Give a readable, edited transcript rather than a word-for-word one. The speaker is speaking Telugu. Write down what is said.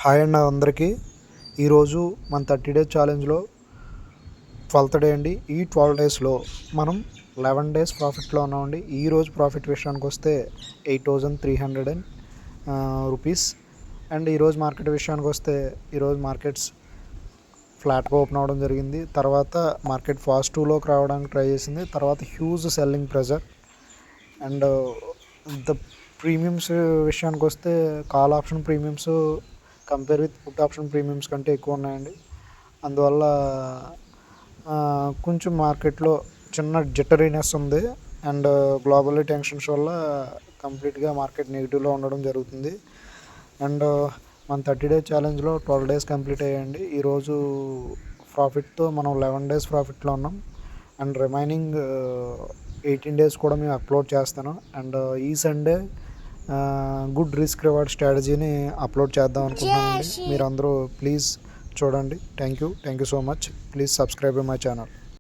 హాయ్ అండి అందరికీ. ఈరోజు మన 30 డేస్ ఛాలెంజ్లో 12th డే అండి. ఈ 12 డేస్లో మనం 11 డేస్ ప్రాఫిట్లో ఉన్నామండి. ఈరోజు ప్రాఫిట్ విషయానికి వస్తే 8,300 రూపీస్. అండ్ ఈరోజు మార్కెట్ విషయానికి వస్తే ఈరోజు మార్కెట్స్ ఫ్లాట్గా ఓపెన్ అవ్వడం జరిగింది. తర్వాత మార్కెట్ ఫాస్ట్ 2లోకి రావడానికి ట్రై చేసింది. తర్వాత huge selling pressure. And the premiums విషయానికి వస్తే call option premiums compare with put option premiums కంటే ఎక్కువ ఉన్నాయండి. అందువల్ల కొంచెం మార్కెట్లో చిన్న జిట్టరీనెస్ ఉంది. అండ్ గ్లోబల్ టెన్షన్స్ వల్ల కంప్లీట్గా మార్కెట్ నెగిటివ్లో ఉండడం జరుగుతుంది. అండ్ మన 30 డేస్ ఛాలెంజ్లో 12 డేస్ కంప్లీట్ అయ్యాయండి. ఈరోజు ప్రాఫిట్తో మనం 11 డేస్ ప్రాఫిట్లో ఉన్నాం. అండ్ రిమైనింగ్ 18 డేస్ కూడా మేము అప్లోడ్ చేస్తాను. అండ్ ఈ సండే గుడ్ రిస్క్ రివార్డ్ స్ట్రాటజీని అప్లోడ్ చేద్దాం అనుకుంటున్నానండి. మీరు అందరూ ప్లీజ్ చూడండి. Thank you so much. Please subscribe my channel.